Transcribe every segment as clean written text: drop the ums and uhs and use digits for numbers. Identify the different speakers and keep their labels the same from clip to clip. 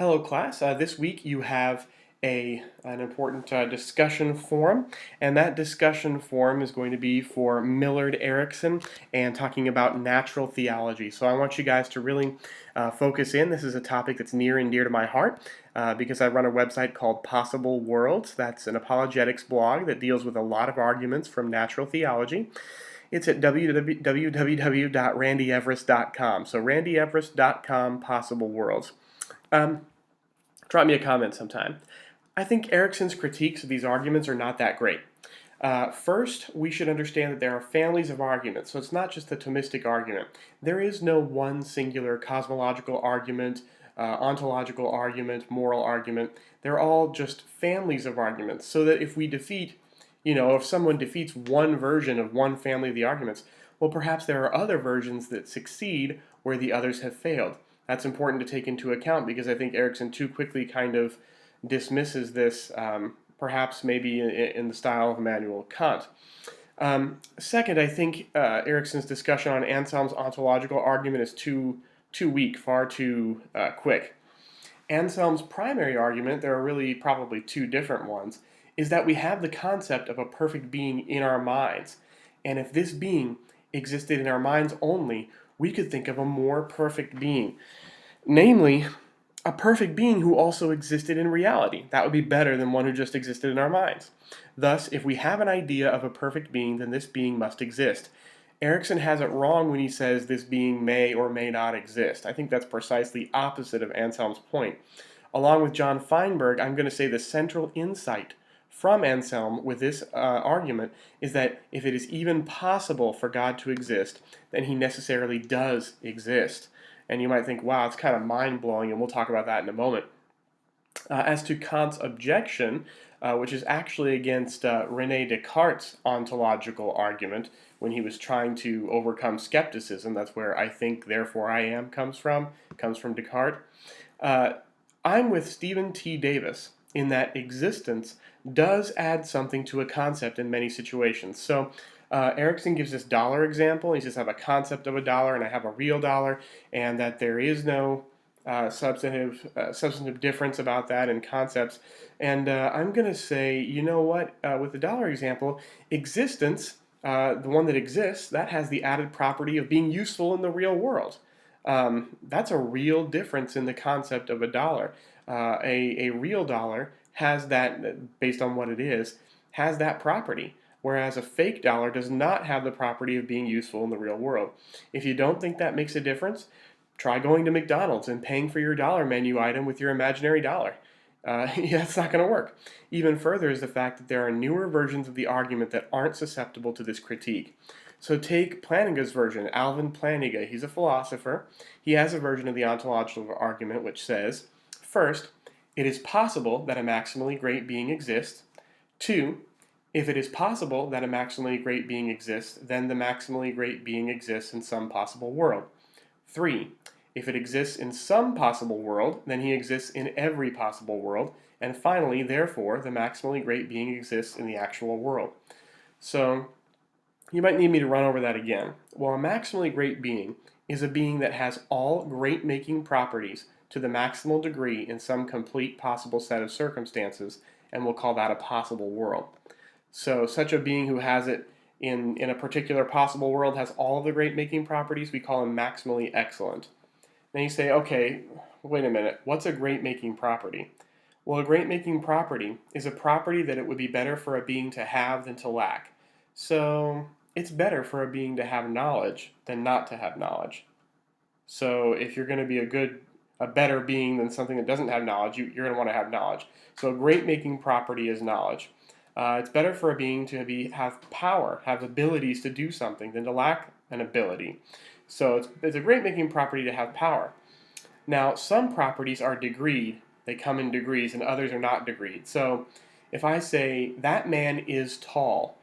Speaker 1: Hello, class. This week you have an important discussion forum, and that discussion forum is going to be for Millard Erickson and talking about natural theology. So I want you guys to really focus in. This is a topic that's near and dear to my heart because I run a website called Possible Worlds. That's an apologetics blog that deals with a lot of arguments from natural theology. It's at www.randyeverest.com. So randyeverest.com, Possible Worlds. Drop me a comment sometime. I think Erickson's critiques of these arguments are not that great. First, we should understand that there are families of arguments, so it's not just the Thomistic argument. There is no one singular cosmological argument, ontological argument, moral argument. They're all just families of arguments, so that if we defeat, if someone defeats one version of one family of the arguments, well, perhaps there are other versions that succeed where the others have failed. That's important to take into account because I think Erickson too quickly kind of dismisses this, perhaps maybe in the style of Immanuel Kant. Second, I think Erickson's discussion on Anselm's ontological argument is too weak, far too quick. Anselm's primary argument, there are really probably two different ones, is that we have the concept of a perfect being in our minds. And if this being existed in our minds only, we could think of a more perfect being. Namely, a perfect being who also existed in reality. That would be better than one who just existed in our minds. Thus, if we have an idea of a perfect being, then this being must exist. Erickson has it wrong when he says this being may or may not exist. I think that's precisely opposite of Anselm's point. Along with John Feinberg, I'm going to say the central insight from Anselm with this argument is that if it is even possible for God to exist, then he necessarily does exist. And you might think, wow, it's kind of mind-blowing, and we'll talk about that in a moment. As to Kant's objection, which is actually against René Descartes' ontological argument when he was trying to overcome skepticism, that's where I think, therefore I am comes from Descartes. I'm with Stephen T. Davis in that existence does add something to a concept in many situations. So Erickson gives this dollar example. He says I have a concept of a dollar and I have a real dollar, and that there is no substantive difference about that in concepts. And I'm going to say, you know what, with the dollar example, existence, the one that exists, that has the added property of being useful in the real world. That's a real difference in the concept of a dollar. A real dollar has that, based on what it is, has that property, whereas a fake dollar does not have the property of being useful in the real world. If you don't think that makes a difference, try going to McDonald's and paying for your dollar menu item with your imaginary dollar. That's not going to work. Even further is the fact that there are newer versions of the argument that aren't susceptible to this critique. So take Plantinga's version, Alvin Plantinga. He's a philosopher. He has a version of the ontological argument which says, first, it is possible that a maximally great being exists. Two, if it is possible that a maximally great being exists, then the maximally great being exists in some possible world. 3. If it exists in some possible world, then he exists in every possible world. And finally, therefore, the maximally great being exists in the actual world. So, you might need me to run over that again. Well, a maximally great being is a being that has all great-making properties to the maximal degree in some complete possible set of circumstances, and we'll call that a possible world. So such a being who has it in a particular possible world has all of the great-making properties, we call him maximally excellent. Then you say, okay, wait a minute, what's a great-making property? Well, a great-making property is a property that it would be better for a being to have than to lack. So it's better for a being to have knowledge than not to have knowledge. So if you're going to be a better being than something that doesn't have knowledge, you're going to want to have knowledge. So a great-making property is knowledge. It's better for a being to have power, have abilities to do something, than to lack an ability. So it's a great-making property to have power. Now, some properties are degreed. They come in degrees, and others are not degreed. So if I say, that man is tall,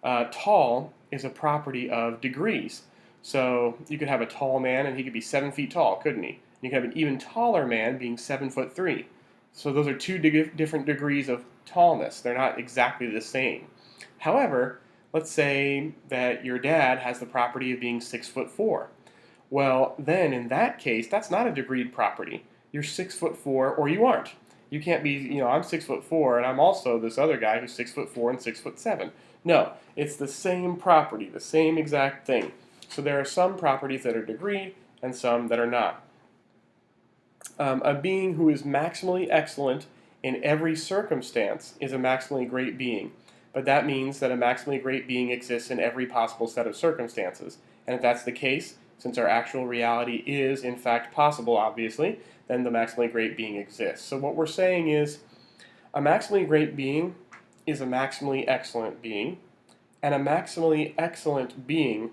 Speaker 1: tall is a property of degrees. So you could have a tall man, and he could be 7 feet tall, couldn't he? You could have an even taller man being 7'3". So those are two different degrees of tallness. They're not exactly the same. However, let's say that your dad has the property of being 6'4". Well, then in that case, that's not a degreed property. You're 6'4" or you aren't. You can't be, I'm 6'4" and I'm also this other guy who's 6'4" and 6'7". No, it's the same property, the same exact thing. So there are some properties that are degreed and some that are not. A being who is maximally excellent in every circumstance is a maximally great being. But that means that a maximally great being exists in every possible set of circumstances. And if that's the case, since our actual reality is in fact possible, obviously, then the maximally great being exists. So what we're saying is a maximally great being is a maximally excellent being, and a maximally excellent being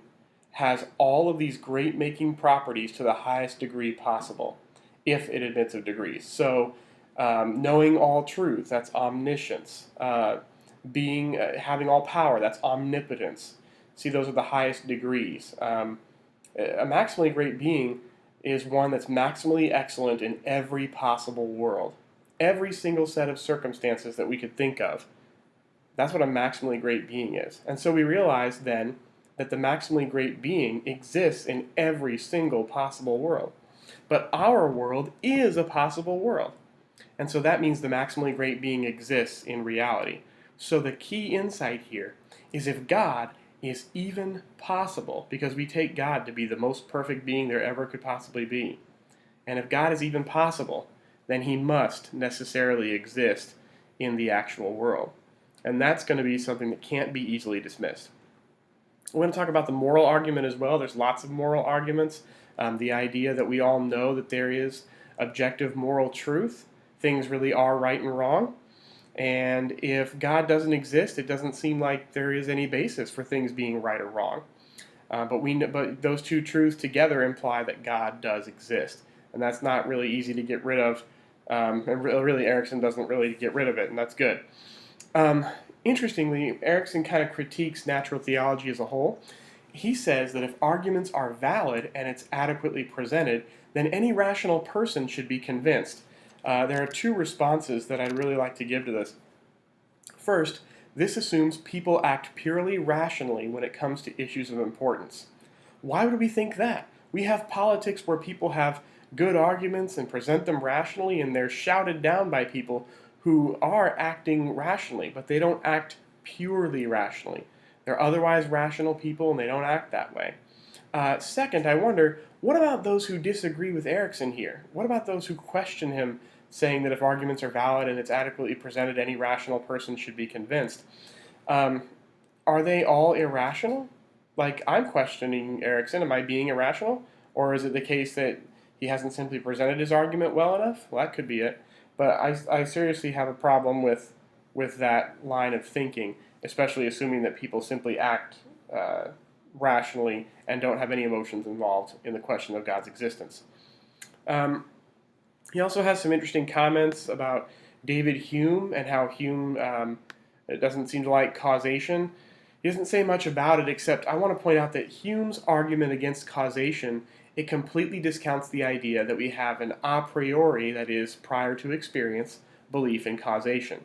Speaker 1: has all of these great-making properties to the highest degree possible, if it admits of degrees. So, knowing all truth, that's omniscience. Having all power, that's omnipotence. See, those are the highest degrees. A maximally great being is one that's maximally excellent in every possible world. Every single set of circumstances that we could think of. That's what a maximally great being is. And so we realize then that the maximally great being exists in every single possible world. But our world is a possible world. And so that means the maximally great being exists in reality. So the key insight here is if God is even possible, because we take God to be the most perfect being there ever could possibly be. And if God is even possible, then he must necessarily exist in the actual world. And that's going to be something that can't be easily dismissed. We're going to talk about the moral argument as well. There's lots of moral arguments. The idea that we all know that there is objective moral truth. Things really are right and wrong. And if God doesn't exist, it doesn't seem like there is any basis for things being right or wrong. But those two truths together imply that God does exist. And that's not really easy to get rid of. And really, Erickson doesn't really get rid of it, and that's good. Interestingly, Erickson kind of critiques natural theology as a whole. He says that if arguments are valid and it's adequately presented, then any rational person should be convinced. There are two responses that I'd really like to give to this. First, this assumes people act purely rationally when it comes to issues of importance. Why would we think that? We have politics where people have good arguments and present them rationally, and they're shouted down by people who are acting rationally, but they don't act purely rationally. They're otherwise rational people, and they don't act that way. Second, I wonder, what about those who disagree with Erickson here? What about those who question him, saying that if arguments are valid and it's adequately presented, any rational person should be convinced? Are they all irrational? Like, I'm questioning Erickson, am I being irrational? Or is it the case that he hasn't simply presented his argument well enough? Well, that could be it. But I seriously have a problem with that line of thinking, especially assuming that people simply act rationally and don't have any emotions involved in the question of God's existence. He also has some interesting comments about David Hume and how Hume doesn't seem to like causation. He doesn't say much about it, except I want to point out that Hume's argument against causation, it completely discounts the idea that we have an a priori, that is, prior to experience, belief in causation.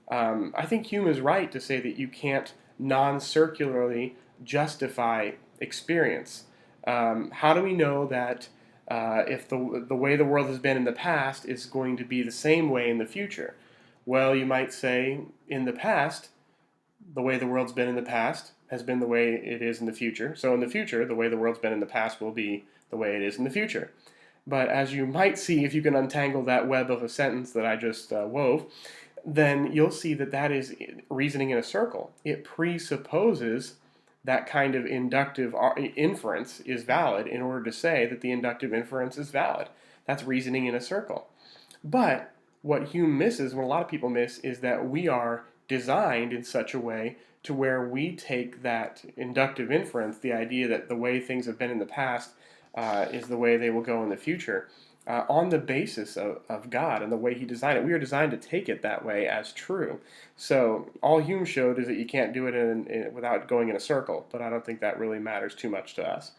Speaker 1: I think Hume is right to say that you can't non-circularly justify experience. How do we know that if the way the world has been in the past is going to be the same way in the future? Well, you might say, in the past, the way the world's been in the past has been the way it is in the future. So in the future, the way the world's been in the past will be the way it is in the future. But as you might see, if you can untangle that web of a sentence that I just wove, then you'll see that that is reasoning in a circle. It presupposes that kind of inductive inference is valid in order to say that the inductive inference is valid. That's reasoning in a circle. But what Hume misses, what a lot of people miss, is that we are designed in such a way to where we take that inductive inference, the idea that the way things have been in the past is the way they will go in the future, on the basis of God and the way he designed it. We are designed to take it that way as true. So all Hume showed is that you can't do it without going in a circle, but I don't think that really matters too much to us.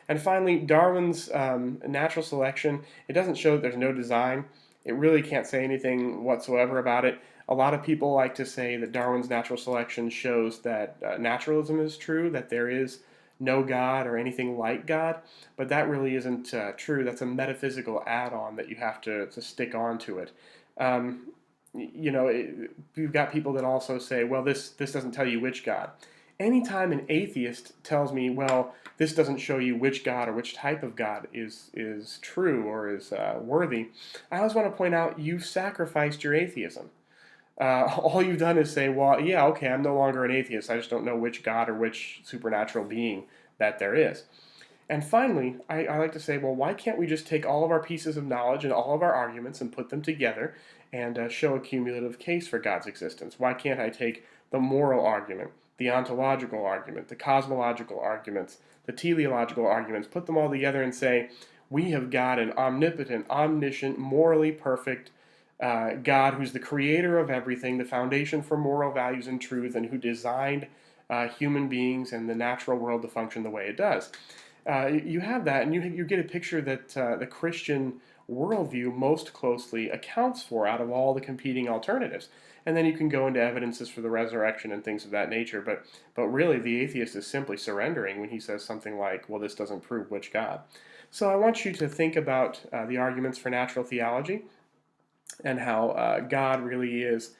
Speaker 1: And finally, Darwin's natural selection, it doesn't show that there's no design. It really can't say anything whatsoever about it. A lot of people like to say that Darwin's natural selection shows that naturalism is true, that there is no God or anything like God, but that really isn't true. That's a metaphysical add-on that you have to stick onto it. Um, you've got people that also say, well, this doesn't tell you which God. Anytime an atheist tells me, well, this doesn't show you which God or which type of God is true or is worthy, I always want to point out you've sacrificed your atheism. All you've done is say, well, yeah, okay, I'm no longer an atheist. I just don't know which God or which supernatural being that there is. And finally, I like to say, well, why can't we just take all of our pieces of knowledge and all of our arguments and put them together and show a cumulative case for God's existence? Why can't I take the moral argument, the ontological argument, the cosmological arguments, the teleological arguments, put them all together and say, we have got an omnipotent, omniscient, morally perfect God who's the creator of everything, the foundation for moral values and truth, and who designed human beings and the natural world to function the way it does. You have that, and you get a picture that the Christian worldview most closely accounts for out of all the competing alternatives. And then you can go into evidences for the resurrection and things of that nature. But really, the atheist is simply surrendering when he says something like, well, this doesn't prove which God. So I want you to think about the arguments for natural theology and how God really is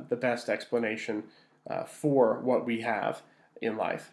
Speaker 1: the best explanation for what we have in life.